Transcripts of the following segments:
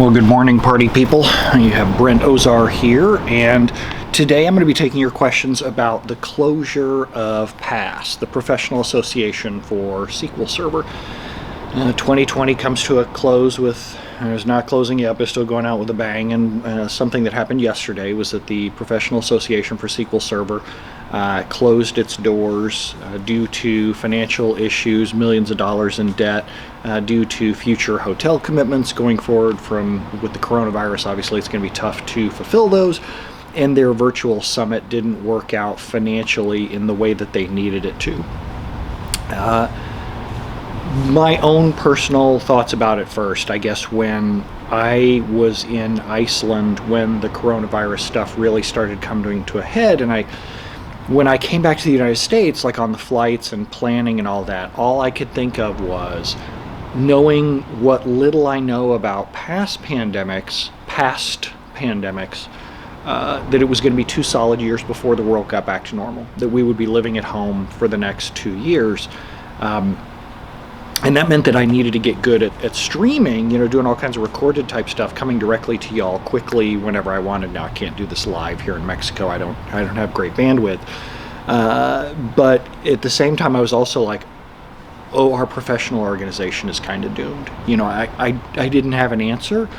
Well, good morning, party people. You have Brent Ozar here, and today I'm going to be taking your questions about the closure of PASS, the Professional Association for SQL Server. 2020 comes to a close with, it's not closing yet, but still going out with a bang, and something that happened yesterday was that the Professional Association for SQL Server closed its doors due to financial issues, millions of dollars in debt, due to future hotel commitments going forward with the coronavirus. Obviously, it's going to be tough to fulfill those, and their virtual summit didn't work out financially in the way that they needed it to. My own personal thoughts about it first, I guess, when I was in Iceland when the coronavirus stuff really started coming to a head, and when I came back to the United States, like on the flights and planning and all that, all I could think of was knowing what little I know about past pandemics, that it was going to be 2 solid years before the world got back to normal, that we would be living at home for the next 2 years. And that meant that I needed to get good at streaming, doing all kinds of recorded type stuff, coming directly to y'all quickly whenever I wanted. Now I can't do this live here in Mexico. I don't have great bandwidth. But at the same time, I was also like, oh, our professional organization is kind of doomed. I didn't have an answer,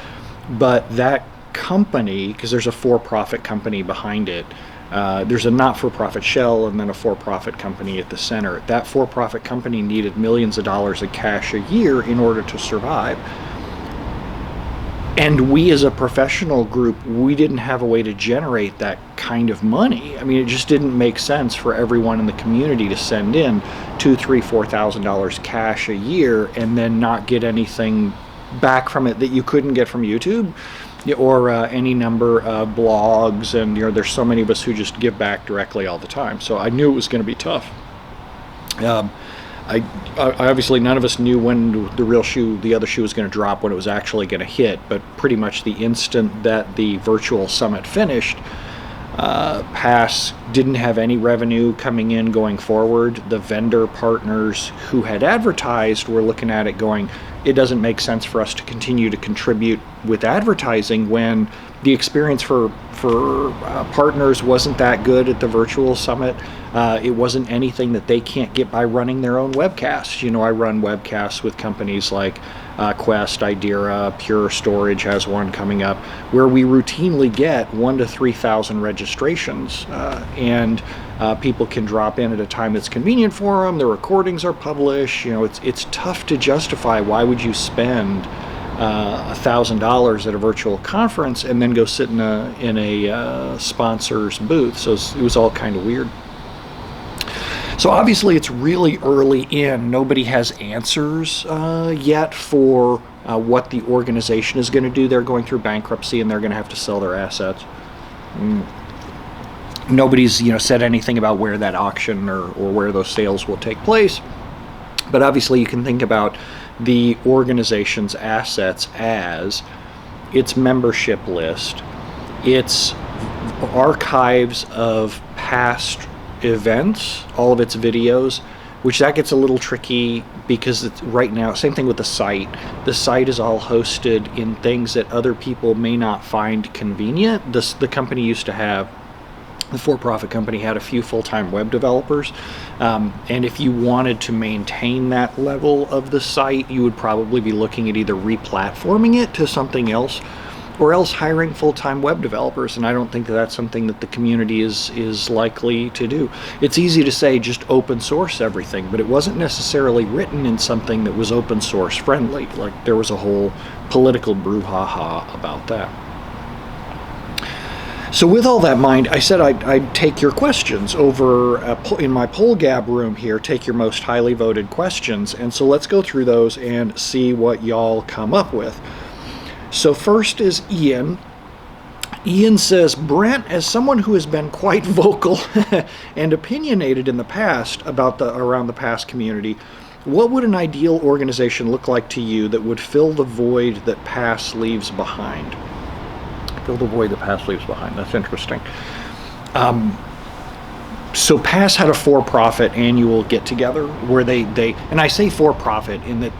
but that company, because there's a for-profit company behind it, there's a not-for-profit shell and then a for-profit company at the center. That for-profit company needed millions of dollars of cash a year in order to survive. And we as a professional group, we didn't have a way to generate that kind of money. I mean, it just didn't make sense for everyone in the community to send in $2,000, $3,000, $4,000 cash a year and then not get anything back from it that you couldn't get from YouTube or any number of blogs, and there's so many of us who just give back directly all the time. So I knew it was going to be tough. I obviously none of us knew when the other shoe was going to drop, when it was actually going to hit, but pretty much the instant that the virtual summit finished, PASS didn't have any revenue coming in going forward. The vendor partners who had advertised were looking at it going, it doesn't make sense for us to continue to contribute with advertising when the experience for partners wasn't that good at the virtual summit. It wasn't anything that they can't get by running their own webcasts. I run webcasts with companies like Quest, Idera, Pure Storage has one coming up, where we routinely get 1,000 to 3,000 registrations, and people can drop in at a time that's convenient for them. The recordings are published. It's tough to justify why would you spend $1,000 at a virtual conference and then go sit in a sponsor's booth. So it was all kind of weird. So obviously it's really early in. Nobody has answers yet for what the organization is going to do. They're going through bankruptcy and they're going to have to sell their assets. Nobody's said anything about where that auction or where those sales will take place. But obviously you can think about the organization's assets as its membership list, its archives of past events, all of its videos, which that gets a little tricky because it's right now, same thing with the site. The site is all hosted in things that other people may not find convenient. The company used to have, the for-profit company had a few full-time web developers, and if you wanted to maintain that level of the site, you would probably be looking at either re-platforming it to something else or else hiring full-time web developers, and I don't think that that's something that the community is likely to do. It's easy to say just open source everything, but it wasn't necessarily written in something that was open source friendly. Like there was a whole political brouhaha about that. So with all that in mind, I said I'd take your questions over in my poll gab room here, take your most highly voted questions. And so let's go through those and see what y'all come up with. So first is Ian. Ian says, Brent, as someone who has been quite vocal and opinionated in the past around the PASS community, what would an ideal organization look like to you that would fill the void that PASS leaves behind? Fill the void that PASS leaves behind. That's interesting. So PASS had a for-profit annual get-together where they and I say for-profit in that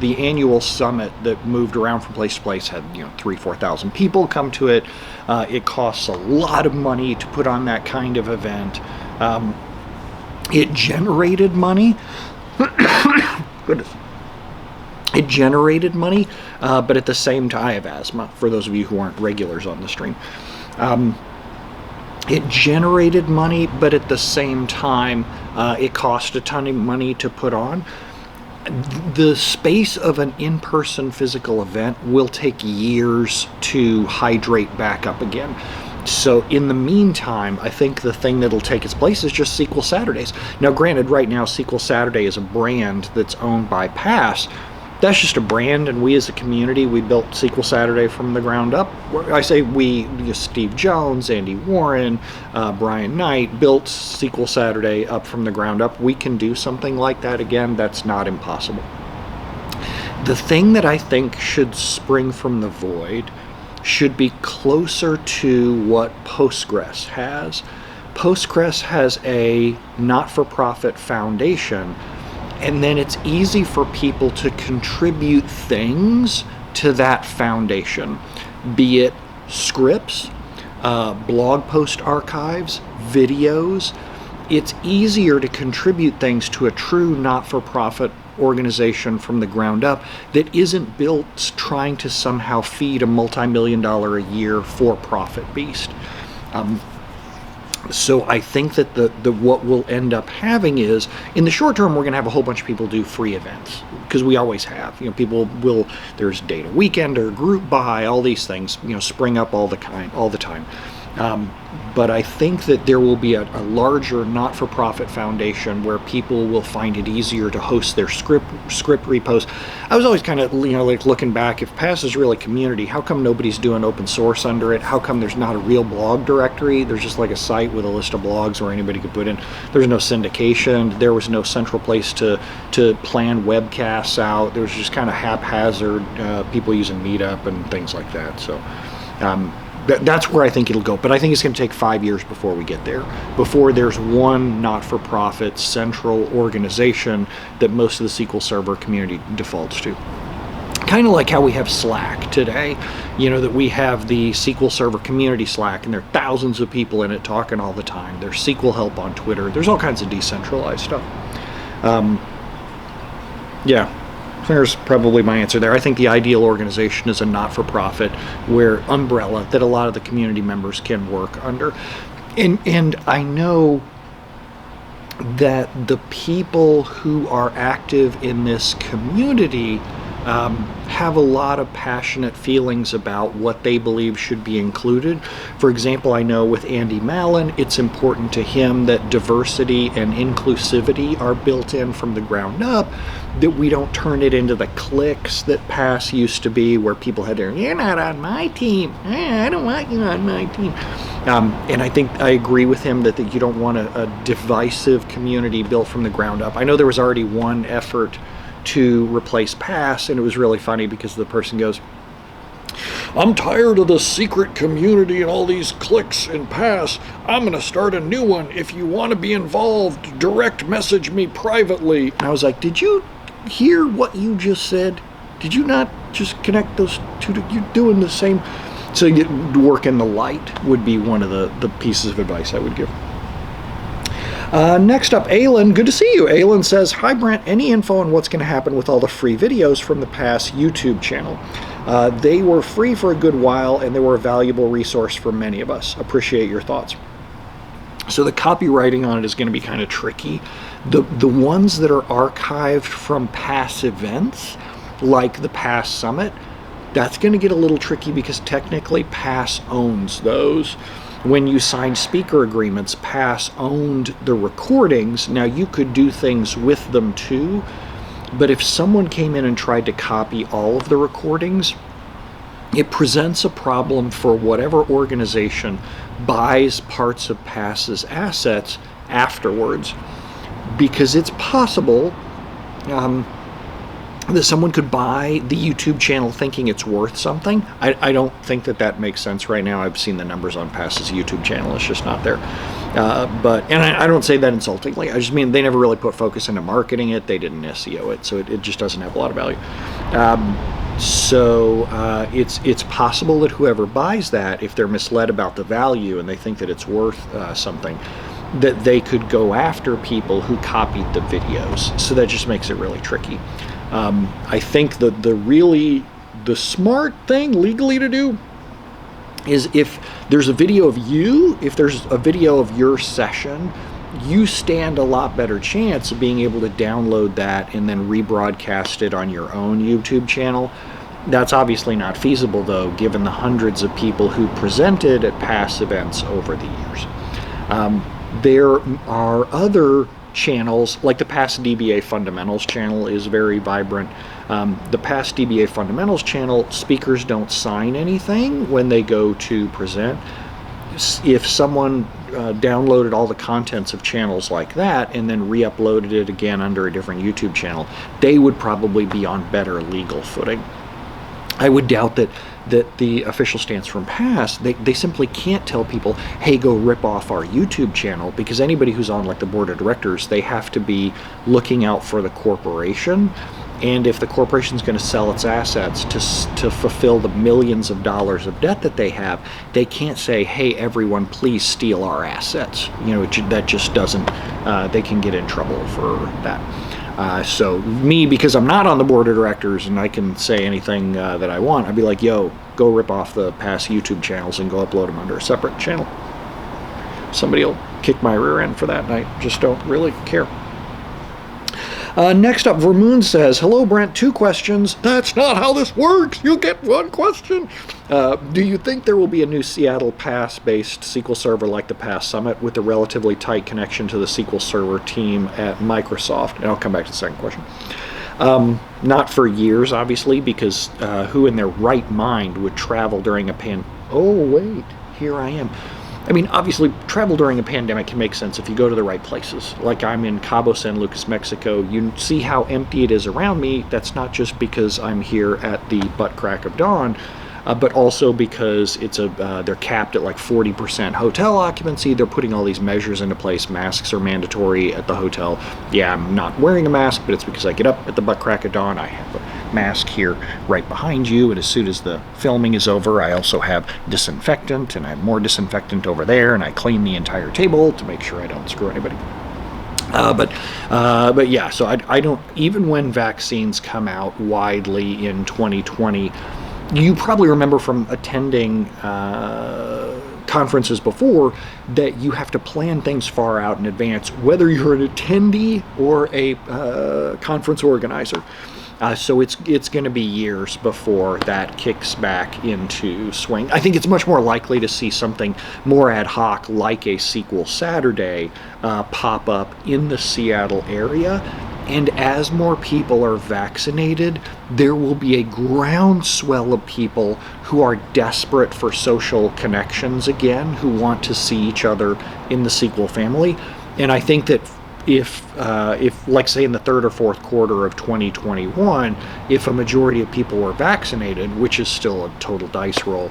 the annual summit that moved around from place to place had 3,000-4,000 people come to it. It costs a lot of money to put on that kind of event. It generated money. Goodness. It generated money, but at the same time, I have asthma, for those of you who aren't regulars on the stream. It generated money, but at the same time, it cost a ton of money to put on. The space of an in-person physical event will take years to hydrate back up again. So in the meantime, I think the thing that'll take its place is just SQL Saturdays. Now, granted, right now, SQL Saturday is a brand that's owned by PASS. That's just a brand, and we as a community, we built SQL Saturday from the ground up. I say we, Steve Jones, Andy Warren, Brian Knight, built SQL Saturday up from the ground up. We can do something like that again. That's not impossible. The thing that I think should spring from the void should be closer to what Postgres has. Postgres has a not-for-profit foundation, and then it's easy for people to contribute things to that foundation, be it scripts, blog post archives, videos. It's easier to contribute things to a true not-for-profit organization from the ground up that isn't built trying to somehow feed a multi-million-dollar a year for-profit beast. So I think that the what we'll end up having is, in the short term, we're going to have a whole bunch of people do free events, because we always have. People will, there's Data Weekender, Group Buy, all these things, spring up all the time. But I think that there will be a larger not-for-profit foundation where people will find it easier to host their script repos. I was always kind of like looking back, if PASS is really community, how come nobody's doing open source under it? How come there's not a real blog directory? There's just like a site with a list of blogs where anybody could put in. There's no syndication. There was no central place to plan webcasts out. There was just kind of haphazard people using Meetup and things like that. So that's where I think it'll go. But I think it's going to take 5 years before we get there, before there's one not-for-profit central organization that most of the SQL Server community defaults to. Kind of like how we have Slack today, that we have the SQL Server community Slack, and there are thousands of people in it talking all the time. There's SQL help on Twitter. There's all kinds of decentralized stuff. Yeah. There's probably my answer there. I think the ideal organization is a not-for-profit where umbrella that a lot of the community members can work under. And I know that the people who are active in this community have a lot of passionate feelings about what they believe should be included. For example, I know with Andy Mallon, it's important to him that diversity and inclusivity are built in from the ground up, that we don't turn it into the cliques that PASS used to be, where people had to, you're not on my team. I don't want you on my team. And I think I agree with him that you don't want a divisive community built from the ground up. I know there was already one effort to replace PASS, and it was really funny because the person goes, I'm tired of the secret community and all these cliques in PASS. I'm going to start a new one. If you want to be involved, direct message me privately. And I was like, did you hear what you just said? Did you not just connect those two? You're doing the same. So you work in the light would be one of the pieces of advice I would give. Next up, Aylin. Good to see you. Aylin says, hi, Brent. Any info on what's going to happen with all the free videos from the PASS YouTube channel? They were free for a good while, and they were a valuable resource for many of us. Appreciate your thoughts. So the copywriting on it is going to be kind of tricky. The ones that are archived from PASS events, like the PASS Summit, that's going to get a little tricky because technically PASS owns those. When you signed speaker agreements, PASS owned the recordings. Now, you could do things with them too, but if someone came in and tried to copy all of the recordings, it presents a problem for whatever organization buys parts of PASS's assets afterwards, because it's possible that someone could buy the YouTube channel thinking it's worth something. I don't think that makes sense right now. I've seen the numbers on PASS's YouTube channel. It's just not there. And I don't say that insultingly. I just mean they never really put focus into marketing it. They didn't SEO it, so it just doesn't have a lot of value. It's possible that whoever buys that, if they're misled about the value and they think that it's worth something, that they could go after people who copied the videos. So that just makes it really tricky. I think the smart thing legally to do is if there's a video of you, if there's a video of your session, you stand a lot better chance of being able to download that and then rebroadcast it on your own YouTube channel. That's obviously not feasible, though, given the hundreds of people who presented at past events over the years. There are other channels, like the Past DBA Fundamentals channel is very vibrant. The Past DBA Fundamentals channel, speakers don't sign anything when they go to present. If someone downloaded all the contents of channels like that and then re-uploaded it again under a different YouTube channel, they would probably be on better legal footing. I would doubt that the official stance from Past, they simply can't tell people, hey, go rip off our YouTube channel, because anybody who's on like the board of directors, they have to be looking out for the corporation. And if the corporation's going to sell its assets to fulfill the millions of dollars of debt that they have, they can't say, hey, everyone, please steal our assets. That just doesn't, they can get in trouble for that. So me, because I'm not on the board of directors and I can say anything that I want, I'd be like, yo, go rip off the Past YouTube channels and go upload them under a separate channel. Somebody will kick my rear end for that, and I just don't really care. Next up, Vermoon says, hello, Brent, 2 questions. That's not how this works. You get 1 question. Do you think there will be a new Seattle Pass-based SQL Server like the Pass Summit with a relatively tight connection to the SQL Server team at Microsoft? And I'll come back to the second question. Not for years, obviously, because who in their right mind would travel during a Oh, wait, here I am. I mean, obviously, travel during a pandemic can make sense if you go to the right places. Like I'm in Cabo San Lucas, Mexico. You see how empty it is around me. That's not just because I'm here at the butt crack of dawn, but also because they're capped at like 40% hotel occupancy. They're putting all these measures into place. Masks are mandatory at the hotel. Yeah, I'm not wearing a mask, but it's because I get up at the butt crack of dawn. I have a mask here right behind you, and as soon as the filming is over, I also have disinfectant, and I have more disinfectant over there, and I clean the entire table to make sure I don't screw anybody. But yeah, so I don't, even when vaccines come out widely in 2020, you probably remember from attending conferences before that you have to plan things far out in advance, whether you're an attendee or a conference organizer. So it's going to be years before that kicks back into swing. I think it's much more likely to see something more ad hoc like a SQL Saturday pop up in the Seattle area. And as more people are vaccinated, there will be a groundswell of people who are desperate for social connections again, who want to see each other in the SQL family. And I think that if like say in the 3rd or 4th quarter of 2021, if a majority of people were vaccinated, which is still a total dice roll,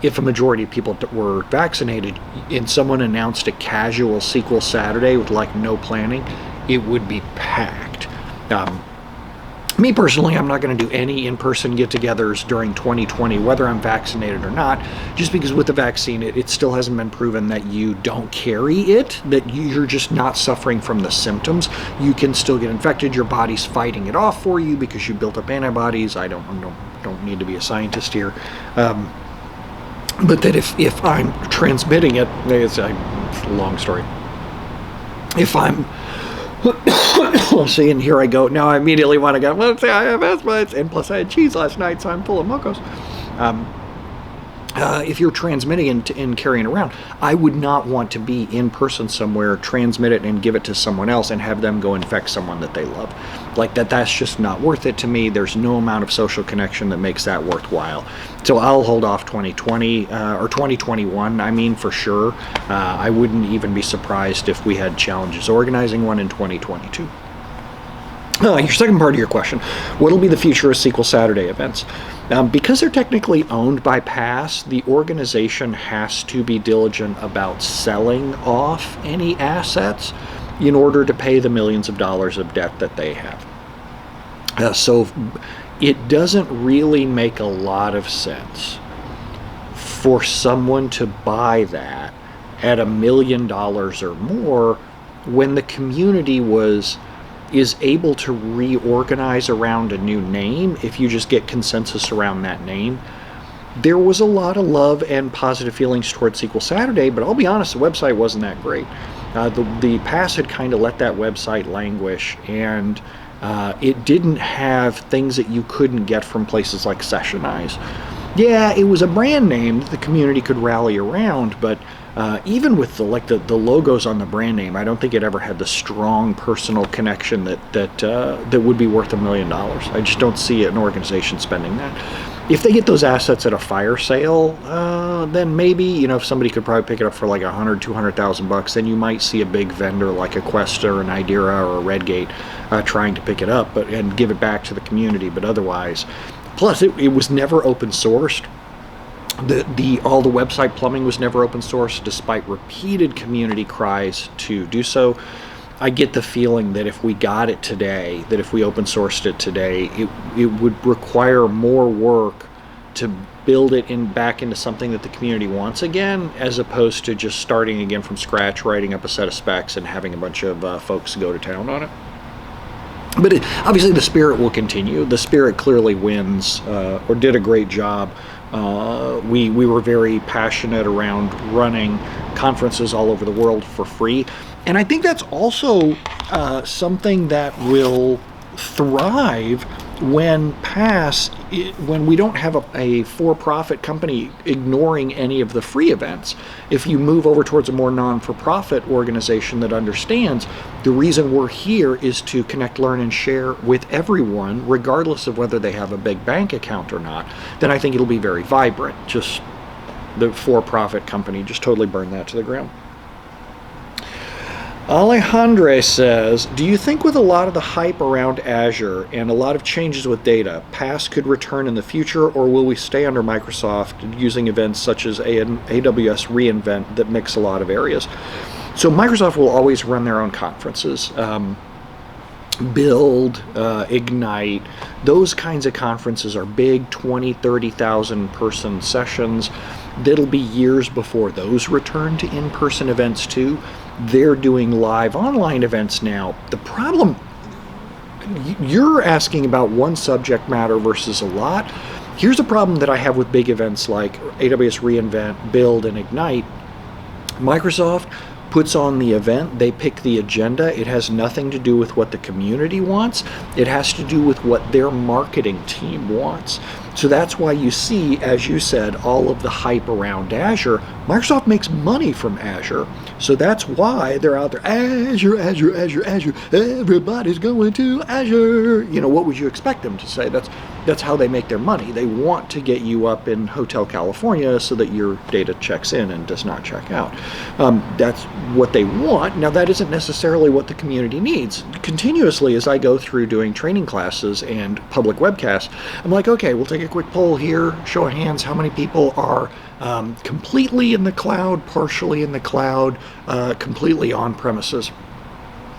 if a majority of people were vaccinated and someone announced a casual SQL Saturday with like no planning, it would be packed. Me personally, I'm not going to do any in-person get-togethers during 2020, whether I'm vaccinated or not, just because with the vaccine, it still hasn't been proven that you don't carry it, that you're just not suffering from the symptoms. You can still get infected. Your body's fighting it off for you because you built up antibodies. I don't need to be a scientist here. But that if I'm transmitting it, it's a long story. If I'm see, and here I go. Now I immediately want to go, well, say I have asthma, and plus I had cheese last night, so I'm full of mocos. If you're transmitting and carrying around, I would not want to be in person somewhere, transmit it and give it to someone else and have them go infect someone that they love. Like that's just not worth it to me. There's no amount of social connection that makes that worthwhile. So I'll hold off 2020 or 2021, I mean, for sure. I wouldn't even be surprised if we had challenges organizing one in 2022. Your second part of your question, what will be the future of SQL Saturday events? Because they're technically owned by Pass, the organization has to be diligent about selling off any assets in order to pay the millions of dollars of debt that they have. So it doesn't really make a lot of sense for someone to buy that at $1 million or more when the community is able to reorganize around a new name if you just get consensus around that name. There was a lot of love and positive feelings towards SQL Saturday, but I'll be honest, the website wasn't that great. The Pass had kind of let that website languish, and it didn't have things that you couldn't get from places like Sessionize. Yeah, it was a brand name that the community could rally around, but even with the logos on the brand name, I don't think it ever had the strong personal connection that would be worth $1 million. I just don't see an organization spending that. If they get those assets at a fire sale, then maybe, if somebody could probably pick it up for like $100,000-200,000, then you might see a big vendor like a Quest or an Idera or a Redgate trying to pick it up and give it back to the community. But otherwise, plus it was never open sourced. All the website plumbing was never open source, despite repeated community cries to do so. I get the feeling that if we got it today, that if we open sourced it today, it would require more work to build it back into something that the community wants again, as opposed to just starting again from scratch, writing up a set of specs and having a bunch of folks go to town on it. But obviously the spirit will continue. The spirit clearly wins, or did a great job. We were very passionate around running conferences all over the world for free. And I think that's also something that will thrive when when we don't have a for-profit company ignoring any of the free events. If you move over towards a more non-for-profit organization that understands the reason we're here is to connect, learn, and share with everyone, regardless of whether they have a big bank account or not, then I think it'll be very vibrant. Just the for-profit company just totally burned that to the ground. Alejandre says, do you think with a lot of the hype around Azure and a lot of changes with data, Pass could return in the future, or will we stay under Microsoft using events such as AWS reInvent that mix a lot of areas? So Microsoft will always run their own conferences. Build, Ignite, those kinds of conferences are big 20, 30,000 person sessions. That'll be years before those return to in-person events too. They're doing live online events now. The problem, you're asking about one subject matter versus a lot. Here's a problem that I have with big events like AWS reInvent, Build, and Ignite. Microsoft puts on the event, they pick the agenda. It has nothing to do with what the community wants. It has to do with what their marketing team wants. So that's why you see, as you said, all of the hype around Azure. Microsoft makes money from Azure. So that's why they're out there, Azure, Azure, Azure, Azure, everybody's going to Azure. What would you expect them to say? That's how they make their money. They want to get you up in Hotel California so that your data checks in and does not check out. That's what they want. Now, that isn't necessarily what the community needs. Continuously, as I go through doing training classes and public webcasts, I'm like, okay, we'll take a quick poll here, show of hands, how many people are completely in the cloud, partially in the cloud, completely on premises.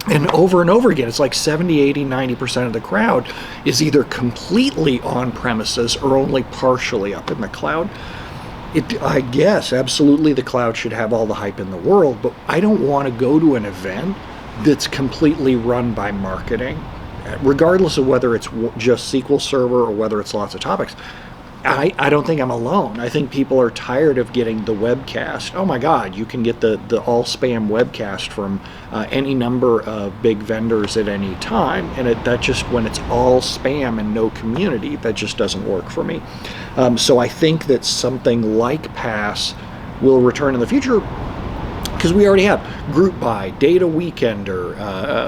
And over again, it's like 70, 80, 90% of the crowd is either completely on premises or only partially up in the cloud. I guess, absolutely, the cloud should have all the hype in the world, but I don't want to go to an event that's completely run by marketing, regardless of whether it's just SQL Server or whether it's lots of topics. I don't think I'm alone. I think people are tired of getting the webcast. Oh my God, you can get the all spam webcast from any number of big vendors at any time, and that just, when it's all spam and no community, that just doesn't work for me. So I think that something like Pass will return in the future, because we already have Group Buy, Data Weekender,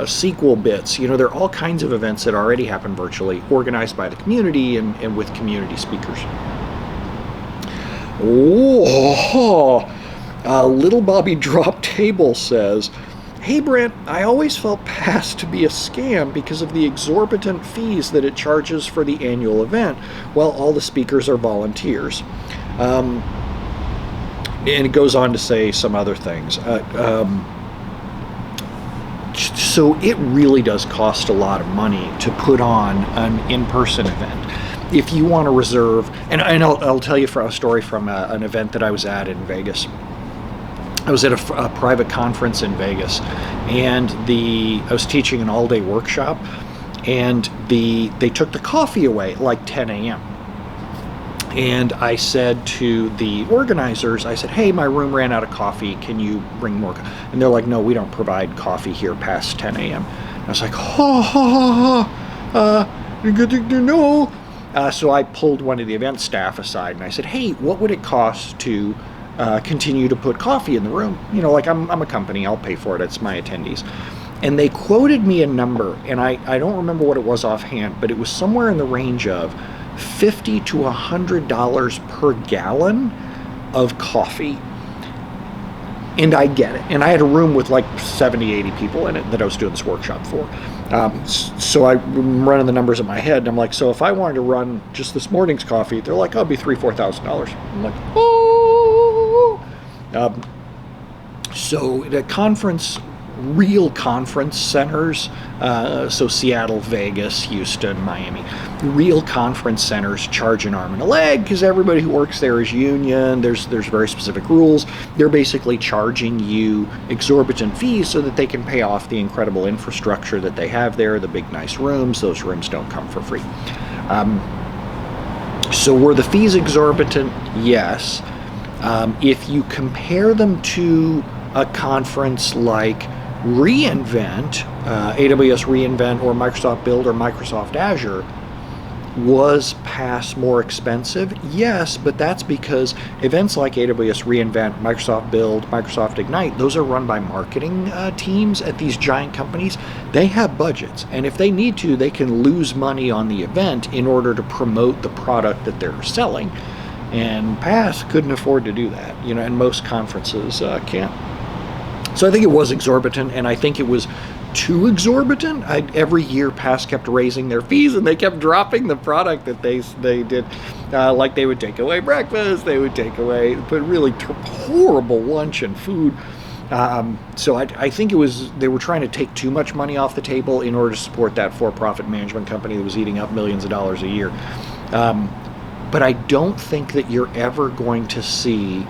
SQL Bits. There are all kinds of events that already happen virtually, organized by the community and with community speakers. Little Bobby Drop Table says, Hey Brent, I always felt PASS to be a scam because of the exorbitant fees that it charges for the annual event, while all the speakers are volunteers. And it goes on to say some other things. So it really does cost a lot of money to put on an in-person event. If you want to reserve, and I'll tell you a story from an event that I was at in Vegas. I was at a private conference in Vegas, and I was teaching an all-day workshop, and they took the coffee away at like 10 a.m. And I said to the organizers, I said, hey, my room ran out of coffee. Can you bring more? And they're like, no, we don't provide coffee here past 10 a.m. And I was like, good to know. So I pulled one of the event staff aside and I said, hey, what would it cost to continue to put coffee in the room? You know, like I'm a company, I'll pay for it. It's my attendees. And they quoted me a number, and I don't remember what it was offhand, but it was somewhere in the range of $50 to $100 per gallon of coffee. And I get it. And I had a room with like 70, 80 people in it that I was doing this workshop for. So I'm running the numbers in my head, and I'm like, so if I wanted to run just this morning's coffee, they're like, oh, it'd be $3,000, $4,000. I'm like, oh. So the conference, real conference centers, so Seattle, Vegas, Houston, Miami, real conference centers charge an arm and a leg because everybody who works there is union. There's very specific rules. They're basically charging you exorbitant fees so that they can pay off the incredible infrastructure that they have there, the big nice rooms. Those rooms don't come for free. So were the fees exorbitant? Yes. If you compare them to a conference like reInvent, AWS reInvent, or Microsoft Build or Microsoft Azure, was PASS more expensive? Yes, but that's because events like AWS reInvent, Microsoft Build, Microsoft Ignite, those are run by marketing teams at these giant companies. They have budgets, and if they need to, they can lose money on the event in order to promote the product that they're selling. And PASS couldn't afford to do that, you know, and most conferences can't. So I think it was exorbitant, and I think it was too exorbitant. Every year PASS kept raising their fees, and they kept dropping the product that they did. Like they would take away breakfast, they would take away, but really horrible lunch and food. So I think they were trying to take too much money off the table in order to support that for-profit management company that was eating up millions of dollars a year. But I don't think that you're ever going to see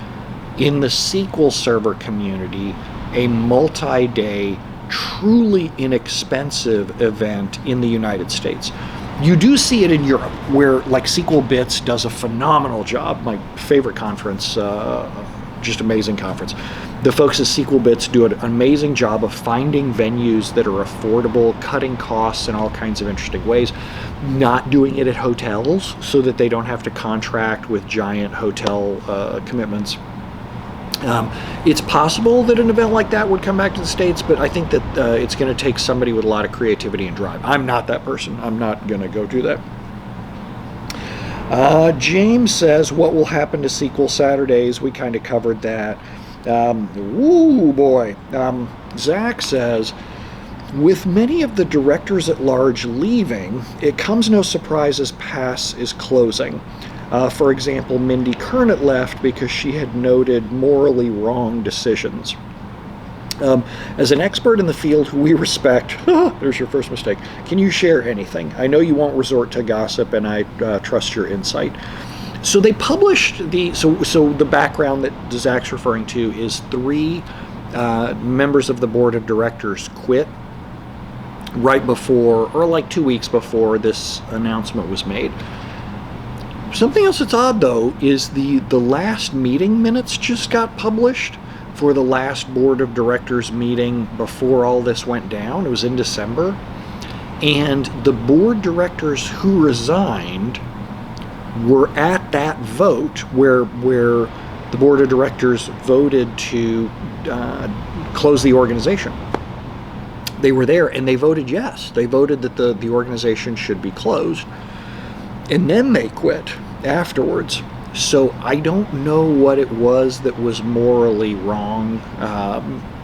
in the SQL Server community a multi-day, truly inexpensive event in the United States. You do see it in Europe, where like SQL Bits does a phenomenal job. My favorite conference, just amazing conference. The folks at SQL Bits do an amazing job of finding venues that are affordable, cutting costs in all kinds of interesting ways, not doing it at hotels so that they don't have to contract with giant hotel commitments. It's possible that an event like that would come back to the States, but I think that it's going to take somebody with a lot of creativity and drive. I'm not that person. I'm not going to go do that. James says, what will happen to SQL Saturdays? We kind of covered that. Woo boy. Zach says, with many of the directors at large leaving, it comes no surprise as PASS is closing. For example, Mindy Kernet left because she had noted morally wrong decisions. As an expert in the field who we respect, there's your first mistake, can you share anything? I know you won't resort to gossip, and I trust your insight. So they published so the background that Zach's referring to is 3 members of the board of directors quit right before, or like 2 weeks before this announcement was made. Something else that's odd, though, is the last meeting minutes just got published for the last board of directors meeting before all this went down. It was in December. And the board directors who resigned were at that vote where the board of directors voted to close the organization. They were there, and they voted yes. They voted that the organization should be closed. And then they quit afterwards. So I don't know what it was that was morally wrong.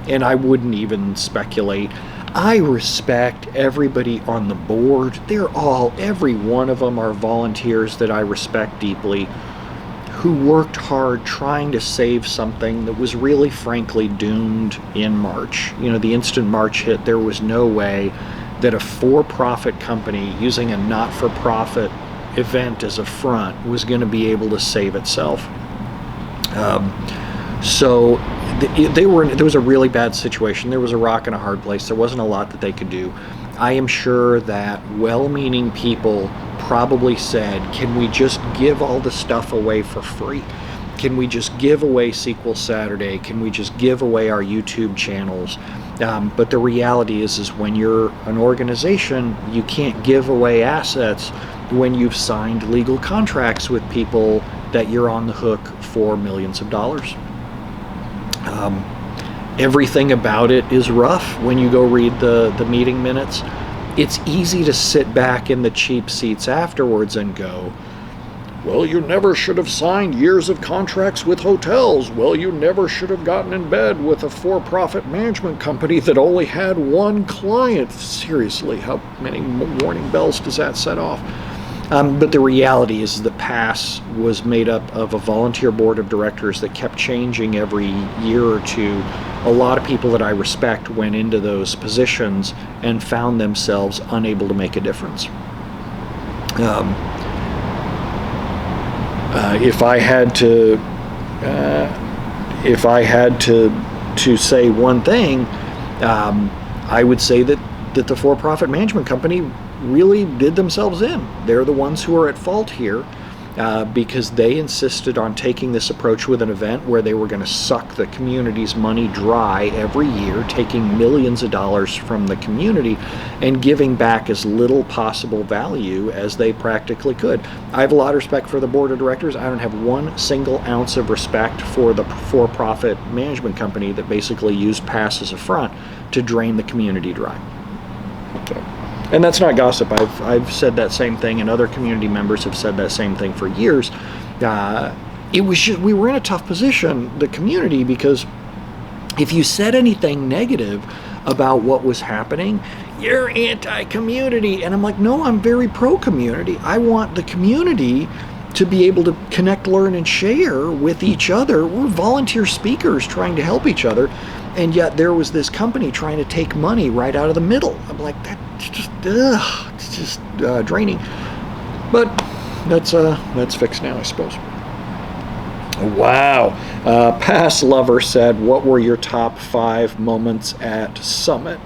And I wouldn't even speculate. I respect everybody on the board. Every one of them are volunteers that I respect deeply, who worked hard trying to save something that was really, frankly, doomed in March. The instant March hit, there was no way that a for-profit company using a not-for-profit event as a front was going to be able to save itself. So there was a really bad situation. There was a rock and a hard place. There wasn't a lot that they could do. I am sure that well-meaning people probably said, can we just give all the stuff away for free? Can we just give away SQL Saturday? Can we just give away our YouTube channels? But the reality is when you're an organization, you can't give away assets when you've signed legal contracts with people that you're on the hook for millions of dollars. Everything about it is rough when you go read the meeting minutes. It's easy to sit back in the cheap seats afterwards and go, well, you never should have signed years of contracts with hotels. Well, you never should have gotten in bed with a for-profit management company that only had one client. Seriously, how many warning bells does that set off? But the reality is the PASS was made up of a volunteer board of directors that kept changing every year or two. A lot of people that I respect went into those positions and found themselves unable to make a difference. If I had to say one thing, I would say that the for-profit management company really did themselves in. They're the ones who are at fault here because they insisted on taking this approach with an event where they were going to suck the community's money dry every year, taking millions of dollars from the community and giving back as little possible value as they practically could. I have a lot of respect for the board of directors. I don't have one single ounce of respect for the for-profit management company that basically used PASS as a front to drain the community dry. And that's not gossip. I've said that same thing, and other community members have said that same thing for years. It was just, we were in a tough position, the community, because if you said anything negative about what was happening, you're anti-community. And I'm like, no, I'm very pro-community. I want the community to be able to connect, learn, and share with each other. We're volunteer speakers trying to help each other. And yet there was this company trying to take money right out of the middle. I'm like, it's just draining. But that's fixed now, I suppose. Wow. Pass Lover said, what were your top 5 moments at Summit?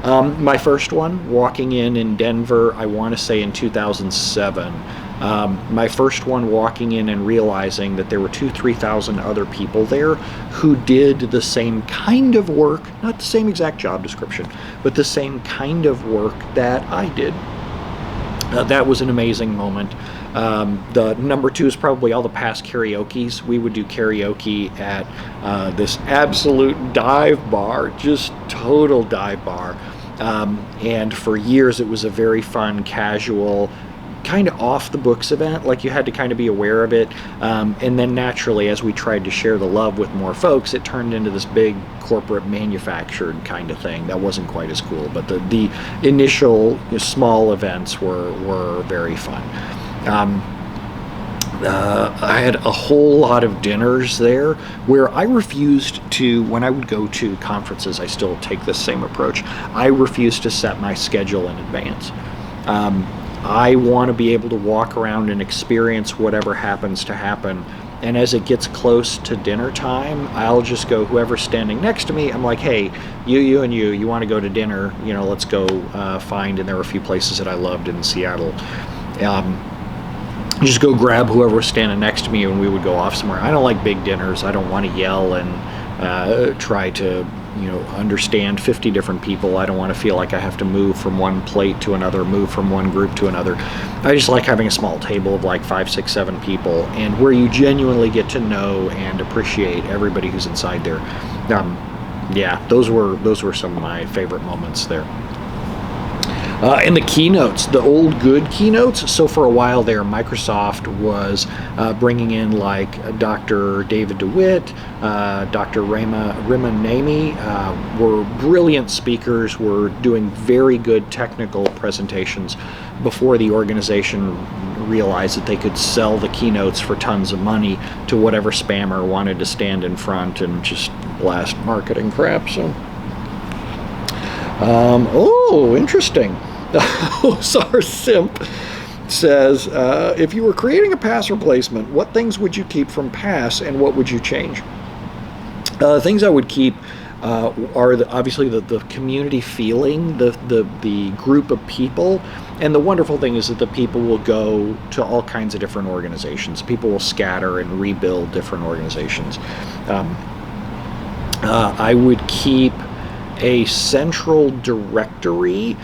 My first one, walking in Denver, I want to say in 2007. My first one, walking in and realizing that there were 3,000 other people there who did the same kind of work, not the same exact job description, but the same kind of work that I did. That was an amazing moment. The number 2 is probably all the past karaokes. We would do karaoke at this absolute dive bar, just total dive bar. And for years it was a very fun, casual, kind of off the books event. Like, you had to kind of be aware of it, and then naturally, as we tried to share the love with more folks, it turned into this big corporate manufactured kind of thing that wasn't quite as cool. But the initial small events were very fun. I had a whole lot of dinners there where I refused to, when I would go to conferences, I still take this same approach. I refused to set my schedule in advance. I want to be able to walk around and experience whatever happens to happen. And as it gets close to dinner time, I'll just go, whoever's standing next to me, I'm like, hey, you and you want to go to dinner? Let's go find, and there were a few places that I loved in Seattle. Just go grab whoever was standing next to me and we would go off somewhere. I don't like big dinners. I don't want to yell and try to understand 50 different people. I don't want to feel like I have to move from one plate to another, move from one group to another. I just like having a small table of like 5, 6, 7 people, and where you genuinely get to know and appreciate everybody who's inside there. Yeah, those were some of my favorite moments there. And the keynotes, the old good keynotes. So for a while there, Microsoft was bringing in like Dr. David DeWitt, Dr. Rima Naimi, were brilliant speakers, were doing very good technical presentations before the organization realized that they could sell the keynotes for tons of money to whatever spammer wanted to stand in front and just blast marketing crap. So, interesting. Ozar Simp says, if you were creating a pass replacement, what things would you keep from pass and what would you change? Things I would keep are obviously the community feeling, the group of people. And the wonderful thing is that the people will go to all kinds of different organizations. People will scatter and rebuild different organizations. I would keep a central directory,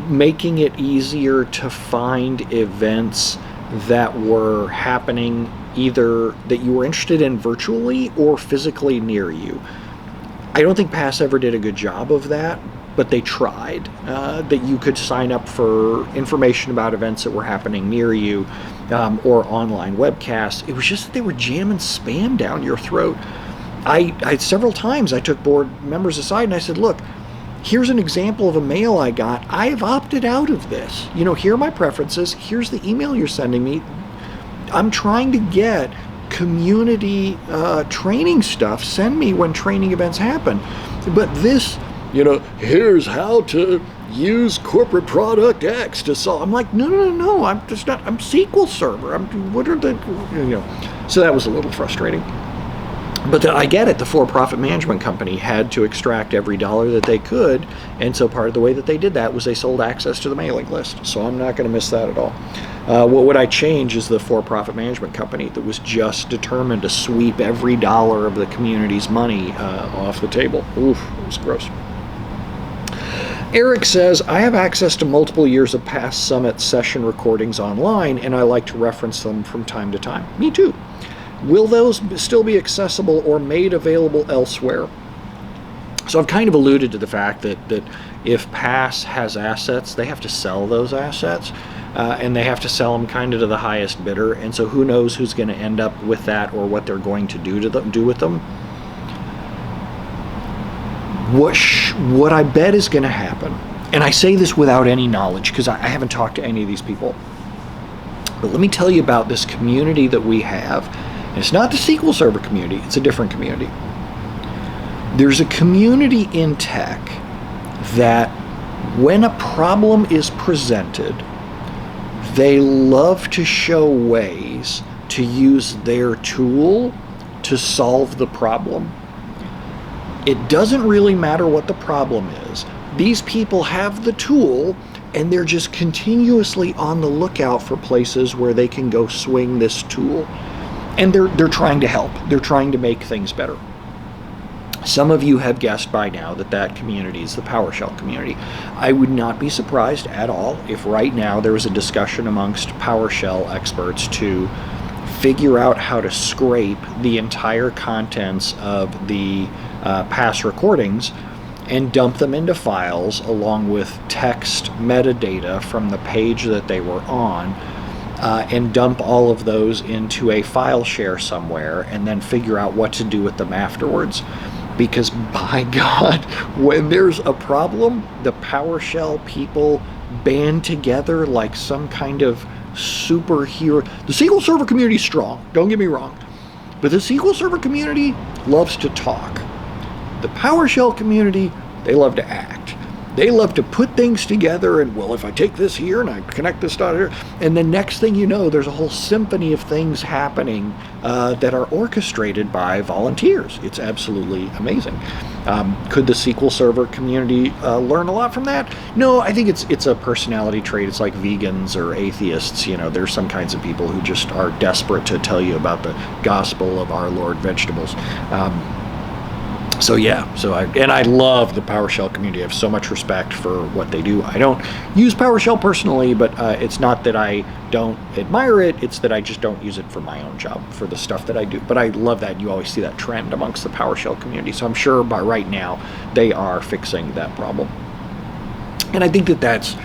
making it easier to find events that were happening either that you were interested in virtually or physically near you. I don't think PASS ever did a good job of that, but they tried. That you could sign up for information about events that were happening near you, or online webcasts. It was just that they were jamming spam down your throat. I several times I took board members aside and I said, look, here's an example of a mail I got. I've opted out of this. Here are my preferences. Here's the email you're sending me. I'm trying to get community training stuff. Send me when training events happen. But this, here's how to use corporate product X to solve. I'm like, no. I'm just not. I'm SQL Server. What are the, So that was a little frustrating. But I get it. The for-profit management company had to extract every dollar that they could, and so part of the way that they did that was they sold access to the mailing list. So I'm not going to miss that at all. What would I change is the for-profit management company that was just determined to sweep every dollar of the community's money off the table. Oof, it was gross. Eric says, I have access to multiple years of past Summit session recordings online, and I like to reference them from time to time. Me too. Will those still be accessible or made available elsewhere? So I've kind of alluded to the fact that if PASS has assets, they have to sell those assets, and they have to sell them kind of to the highest bidder. And so who knows who's going to end up with that or what they're going to do with them. What I bet is going to happen, and I say this without any knowledge because I haven't talked to any of these people, but let me tell you about this community that we have. It's not the SQL Server community, it's a different community. There's a community in tech that when a problem is presented, they love to show ways to use their tool to solve the problem. It doesn't really matter what the problem is. These people have the tool and they're just continuously on the lookout for places where they can go swing this tool. And they're trying to help. They're trying to make things better. Some of you have guessed by now that community is the PowerShell community. I would not be surprised at all if right now there was a discussion amongst PowerShell experts to figure out how to scrape the entire contents of the past recordings and dump them into files along with text metadata from the page that they were on. And dump all of those into a file share somewhere and then figure out what to do with them afterwards. Because by God, when there's a problem, the PowerShell people band together like some kind of superhero. The SQL Server community is strong, don't get me wrong. But the SQL Server community loves to talk. The PowerShell community, they love to act. They love to put things together and, well, if I take this here and I connect this dot here, and the next thing you know, there's a whole symphony of things happening that are orchestrated by volunteers. It's absolutely amazing. Could the SQL Server community learn a lot from that? No, I think it's a personality trait. It's like vegans or atheists. There's some kinds of people who just are desperate to tell you about the gospel of our Lord vegetables. I love the PowerShell community. I have so much respect for what they do. I don't use PowerShell personally, but it's not that I don't admire it, it's that I just don't use it for my own job, for the stuff that I do. But I love that. You always see that trend amongst the PowerShell community. So I'm sure by right now, they are fixing that problem. And I think that's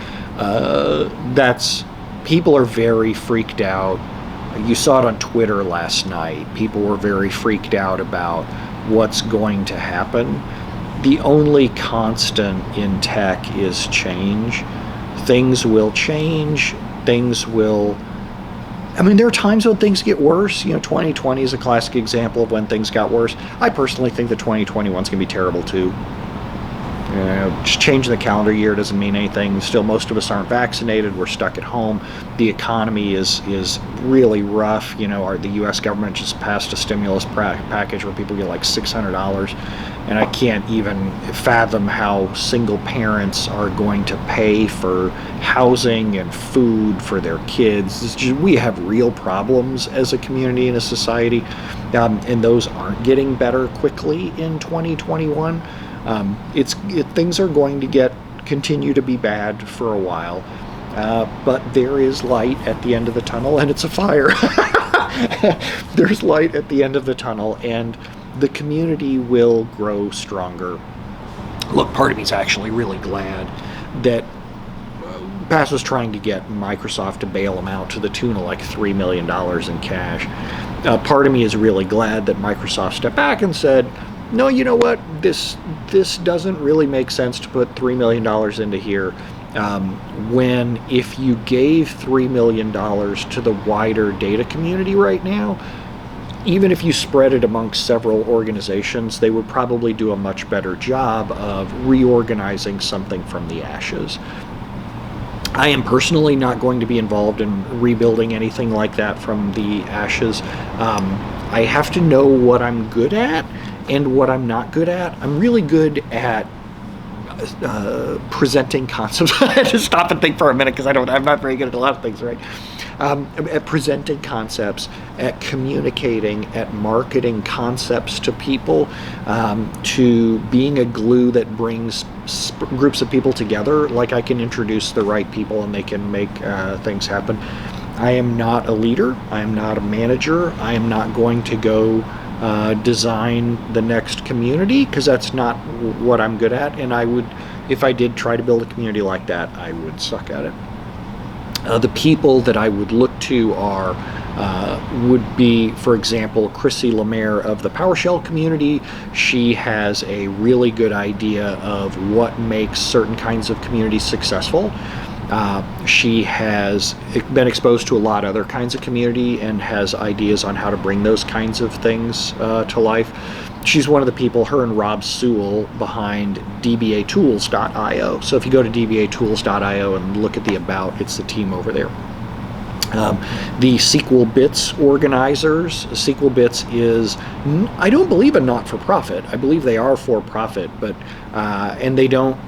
People are very freaked out. You saw it on Twitter last night. People were very freaked out about what's going to happen. The only constant in tech is change. Things will change. There are times when things get worse. 2020 is a classic example of when things got worse. I personally think that 2021 is going to be terrible too. Just changing the calendar year doesn't mean anything. Still, most of us aren't vaccinated. We're stuck at home. The economy is really rough. The U.S. government just passed a stimulus package where people get like $600, and I can't even fathom how single parents are going to pay for housing and food for their kids. We have real problems as a community and a society, and those aren't getting better quickly in 2021. Things are going to continue to be bad for a while, but there is light at the end of the tunnel, and it's a fire. There's light at the end of the tunnel, and the community will grow stronger. Look, part of me is actually really glad that Pass was trying to get Microsoft to bail them out to the tune of like $3 million in cash. Part of me is really glad that Microsoft stepped back and said, no, you know what? This doesn't really make sense to put $3 million into here. When if you gave $3 million to the wider data community right now, even if you spread it amongst several organizations, they would probably do a much better job of reorganizing something from the ashes. I am personally not going to be involved in rebuilding anything like that from the ashes. I have to know what I'm good at and what I'm not good at. I'm really good at presenting concepts. I had to stop and think for a minute because I'm not very good at a lot of things, right? At presenting concepts, at communicating, at marketing concepts to people, to being a glue that brings groups of people together. Like I can introduce the right people and they can make things happen. I am not a leader. I am not a manager. I am not going to go design the next community because that's not what I'm good at. And if I did try to build a community like that, I would suck at it. The people that I would look to would be, for example, Chrissy Lemaire of the PowerShell community. She has a really good idea of what makes certain kinds of communities successful. She has been exposed to a lot of other kinds of community and has ideas on how to bring those kinds of things to life. She's one of the people, her and Rob Sewell, behind dbatools.io. So if you go to dbatools.io and look at the about, it's the team over there. The SQL Bits organizers. SQL Bits is, I don't believe, a not-for-profit. I believe they are for-profit, but and they don't.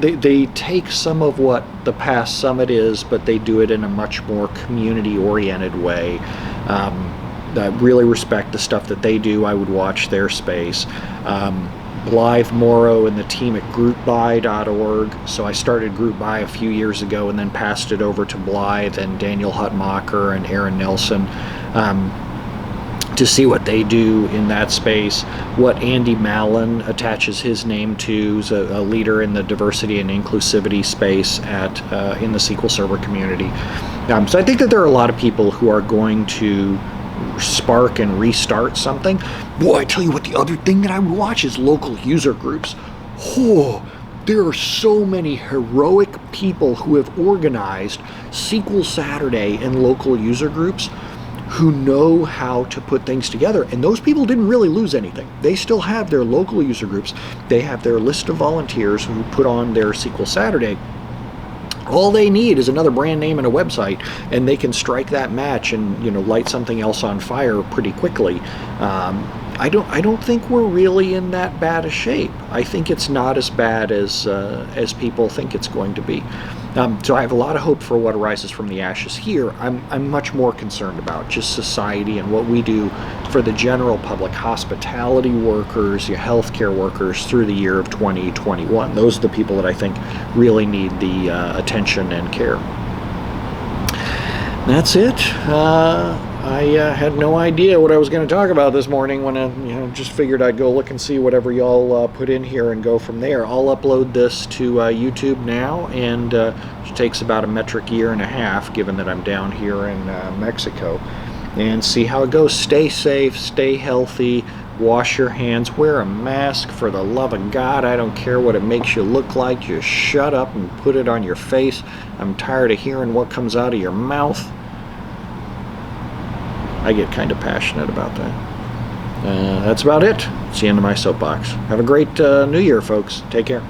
They take some of what the past Summit is, but they do it in a much more community-oriented way. I really respect the stuff that they do. I would watch their space. Blythe Morrow and the team at groupbuy.org. So I started GroupBuy a few years ago and then passed it over to Blythe and Daniel Hutmacher and Aaron Nelson to see what they do in that space. What Andy Mallon attaches his name to is a leader in the diversity and inclusivity space in the SQL Server community. So I think that there are a lot of people who are going to spark and restart something. Boy, I tell you what, the other thing that I would watch is local user groups. Oh, there are so many heroic people who have organized SQL Saturday and local user groups who know how to put things together. And those people didn't really lose anything. They still have their local user groups. They have their list of volunteers who put on their SQL Saturday. All they need is another brand name and a website, and they can strike that match and light something else on fire pretty quickly. I don't think we're really in that bad a shape. I think it's not as bad as people think it's going to be. So I have a lot of hope for what arises from the ashes here. I'm much more concerned about just society and what we do for the general public, hospitality workers, healthcare workers through the year of 2021. Those are the people that I think really need the attention and care. That's it. I had no idea what I was going to talk about this morning when I just figured I'd go look and see whatever y'all put in here and go from there. I'll upload this to YouTube now, and it takes about a metric year and a half, given that I'm down here in Mexico, and see how it goes. Stay safe, stay healthy, wash your hands, wear a mask for the love of God. I don't care what it makes you look like, just shut up and put it on your face. I'm tired of hearing what comes out of your mouth. I get kind of passionate about that. That's about it. It's the end of my soapbox. Have a great New Year, folks. Take care.